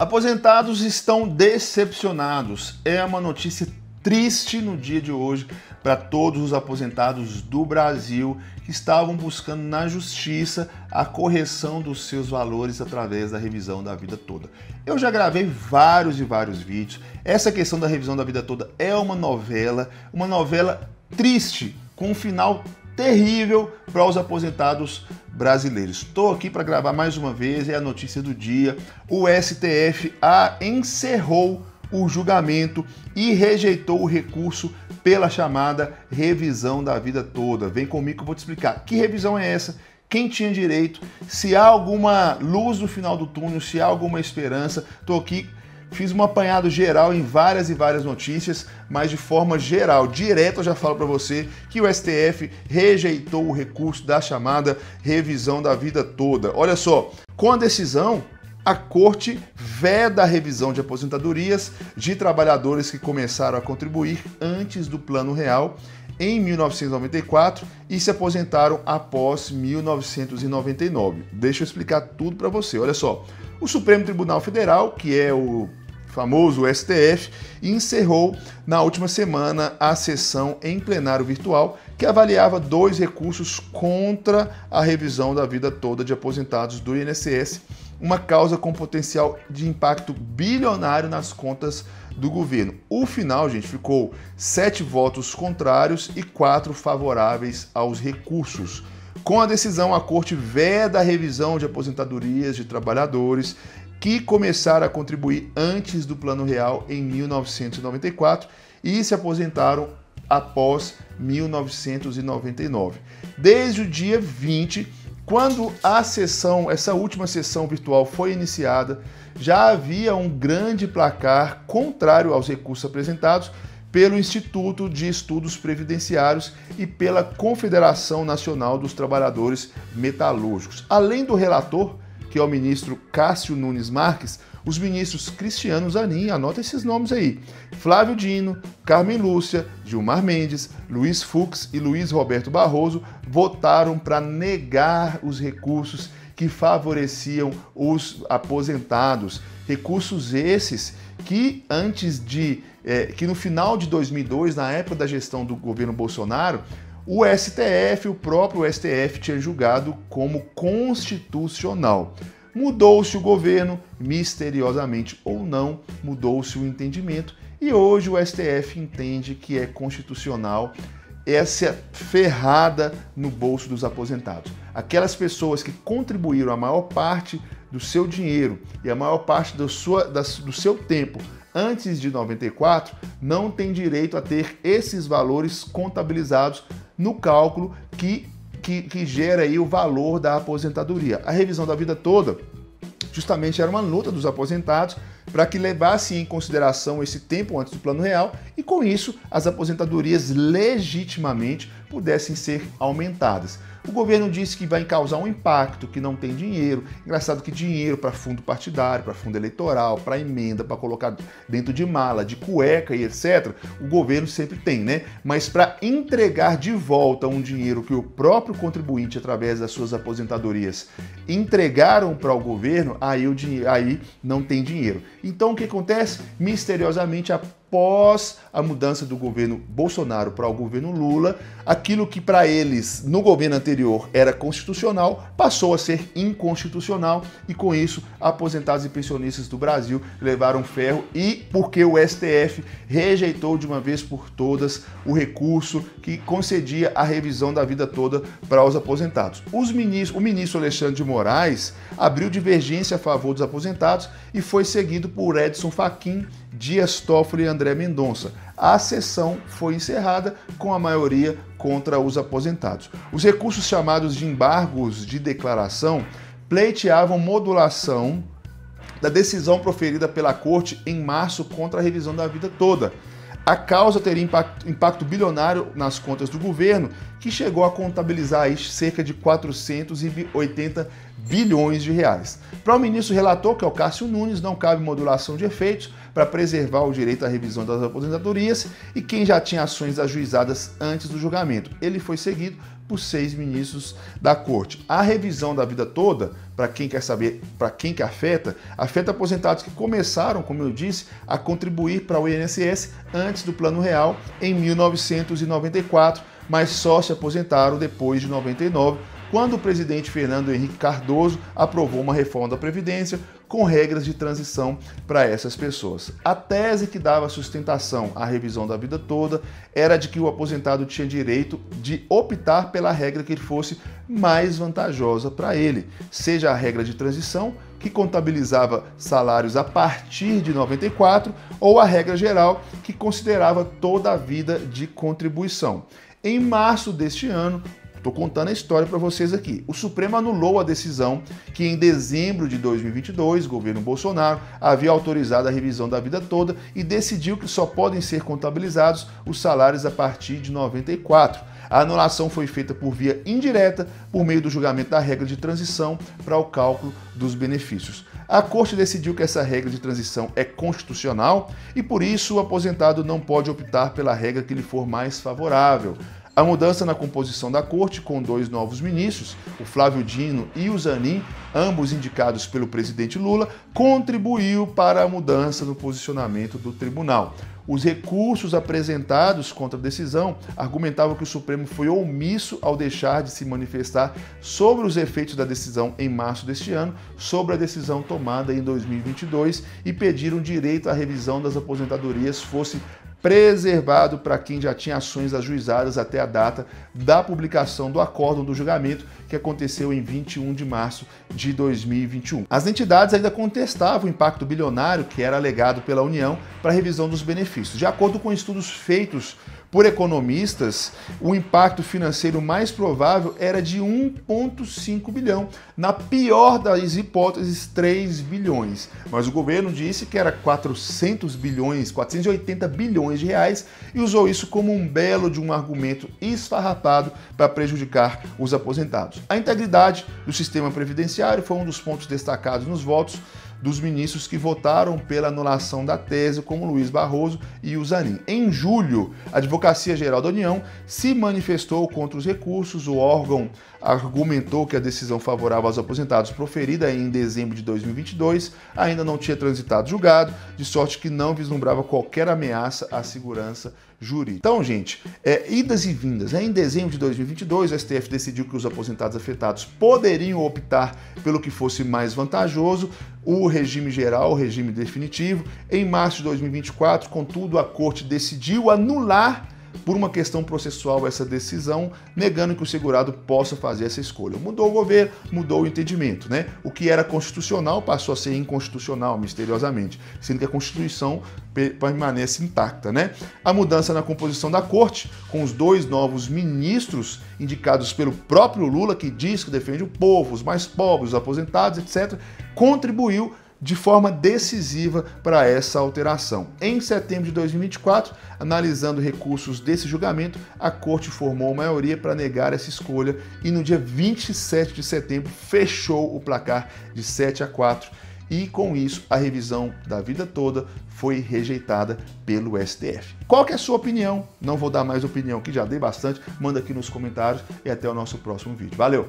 Aposentados estão decepcionados. É uma notícia triste no dia de hoje para todos os aposentados do Brasil que estavam buscando na justiça a correção dos seus valores através da revisão da vida toda. Eu já gravei vários vídeos. Essa questão da revisão da vida toda é uma novela triste, com um final terrível para os aposentados brasileiros. Estou aqui para gravar mais uma vez, é a notícia do dia. O STF encerrou o julgamento e rejeitou o recurso pela chamada revisão da vida toda. Vem comigo que eu vou te explicar que revisão é essa, quem tinha direito, se há alguma luz no final do túnel, se há alguma esperança. Estou aqui, fiz um apanhado geral em várias notícias, mas de forma geral, direto eu já falo para você que o STF rejeitou o recurso da chamada revisão da vida toda. Olha só, com a decisão, a Corte veda a revisão de aposentadorias de trabalhadores que começaram a contribuir antes do Plano Real em 1994 e se aposentaram após 1999. Deixa eu explicar tudo para você. Olha só, o Supremo Tribunal Federal, que é o famoso STF, encerrou na última semana a sessão em plenário virtual que avaliava 2 recursos contra a revisão da vida toda de aposentados do INSS, uma causa com potencial de impacto bilionário nas contas do governo. O final, gente, ficou 7 votos contrários e 4 favoráveis aos recursos. Com a decisão, a Corte veda a revisão de aposentadorias de trabalhadores que começaram a contribuir antes do Plano Real em 1994 e se aposentaram após 1999. Desde o dia 20, quando essa última sessão virtual foi iniciada, já havia um grande placar contrário aos recursos apresentados pelo Instituto de Estudos Previdenciários e pela Confederação Nacional dos Trabalhadores Metalúrgicos. Além do relator, que é o ministro Cássio Nunes Marques, os ministros Cristiano Zanin, anota esses nomes aí, Flávio Dino, Carmen Lúcia, Gilmar Mendes, Luiz Fux e Luiz Roberto Barroso votaram para negar os recursos que favoreciam os aposentados. Recursos esses que que no final de 2002, na época da gestão do governo Bolsonaro, o STF, o próprio STF, tinha julgado como constitucional. Mudou-se o governo, misteriosamente ou não, mudou-se o entendimento e hoje o STF entende que é constitucional essa ferrada no bolso dos aposentados. Aquelas pessoas que contribuíram a maior parte do seu dinheiro e a maior parte do seu tempo antes de 94 não tem direito a ter esses valores contabilizados no cálculo que gera aí o valor da aposentadoria. A revisão da vida toda justamente era uma luta dos aposentados para que levasse em consideração esse tempo antes do Plano Real e com isso as aposentadorias legitimamente pudessem ser aumentadas. O governo disse que vai causar um impacto, que não tem dinheiro. Engraçado que dinheiro para fundo partidário, para fundo eleitoral, para emenda, para colocar dentro de mala, de cueca e etc., o governo sempre tem, né? Mas para entregar de volta um dinheiro que o próprio contribuinte, através das suas aposentadorias, entregaram para o governo, aí não tem dinheiro. Então o que acontece? Misteriosamente, após a mudança do governo Bolsonaro para o governo Lula, aquilo que para eles no governo anterior era constitucional passou a ser inconstitucional e com isso aposentados e pensionistas do Brasil levaram ferro e porque o STF rejeitou de uma vez por todas o recurso que concedia a revisão da vida toda para os aposentados. O ministro Alexandre de Moraes abriu divergência a favor dos aposentados e foi seguido por Edson Fachin, Dias Toffoli e André Mendonça. A sessão foi encerrada com a maioria contra os aposentados. Os recursos chamados de embargos de declaração pleiteavam modulação da decisão proferida pela Corte em março contra a revisão da vida toda. A causa teria impacto bilionário nas contas do governo, que chegou a contabilizar aí cerca de 480 bilhões de reais. Para o ministro relator, que é o Cássio Nunes, não cabe modulação de efeitos para preservar o direito à revisão das aposentadorias e quem já tinha ações ajuizadas antes do julgamento. Ele foi seguido por 6 ministros da Corte. A revisão da vida toda, para quem quer saber para quem que afeta aposentados que começaram, como eu disse, a contribuir para o INSS antes do Plano Real em 1994, mas só se aposentaram depois de 99, quando o presidente Fernando Henrique Cardoso aprovou uma reforma da Previdência com regras de transição para essas pessoas. A tese que dava sustentação à revisão da vida toda era de que o aposentado tinha direito de optar pela regra que fosse mais vantajosa para ele, seja a regra de transição, que contabilizava salários a partir de 94, ou a regra geral, que considerava toda a vida de contribuição. Em março deste ano, estou contando a história para vocês aqui. O Supremo anulou a decisão que em dezembro de 2022, o governo Bolsonaro havia autorizado a revisão da vida toda e decidiu que só podem ser contabilizados os salários a partir de 94. A anulação foi feita por via indireta, por meio do julgamento da regra de transição para o cálculo dos benefícios. A Corte decidiu que essa regra de transição é constitucional e, por isso, o aposentado não pode optar pela regra que lhe for mais favorável. A mudança na composição da Corte, com 2 novos ministros, o Flávio Dino e o Zanin, ambos indicados pelo presidente Lula, contribuiu para a mudança no posicionamento do tribunal. Os recursos apresentados contra a decisão argumentavam que o Supremo foi omisso ao deixar de se manifestar sobre os efeitos da decisão em março deste ano, sobre a decisão tomada em 2022, e pediram direito à revisão das aposentadorias fosse preservado para quem já tinha ações ajuizadas até a data da publicação do acórdão do julgamento, que aconteceu em 21 de março de 2021. As entidades ainda contestavam o impacto bilionário que era alegado pela União para a revisão dos benefícios. De acordo com estudos feitos por economistas, o impacto financeiro mais provável era de 1,5 bilhão, na pior das hipóteses, 3 bilhões. Mas o governo disse que era 480 bilhões de reais e usou isso como um belo de um argumento esfarrapado para prejudicar os aposentados. A integridade do sistema previdenciário foi um dos pontos destacados nos votos dos ministros que votaram pela anulação da tese, como Luiz Barroso e o Zanin. Em julho, a Advocacia Geral da União se manifestou contra os recursos. O órgão argumentou que a decisão favorável aos aposentados, proferida em dezembro de 2022, ainda não tinha transitado julgado, de sorte que não vislumbrava qualquer ameaça à segurança jurídica. Então, gente, idas e vindas. Em dezembro de 2022, o STF decidiu que os aposentados afetados poderiam optar pelo que fosse mais vantajoso, o regime geral, o regime definitivo. Em março de 2024, contudo, a Corte decidiu anular por uma questão processual essa decisão, negando que o segurado possa fazer essa escolha. Mudou o governo, mudou o entendimento, né? O que era constitucional passou a ser inconstitucional, misteriosamente, sendo que a Constituição permanece intacta, né? A mudança na composição da Corte, com os 2 novos ministros indicados pelo próprio Lula, que diz que defende o povo, os mais pobres, os aposentados, etc., contribuiu de forma decisiva para essa alteração. Em setembro de 2024, analisando recursos desse julgamento, a Corte formou maioria para negar essa escolha e no dia 27 de setembro fechou o placar de 7-4 e com isso a revisão da vida toda foi rejeitada pelo STF. Qual que é a sua opinião? Não vou dar mais opinião que já dei bastante, manda aqui nos comentários e até o nosso próximo vídeo. Valeu!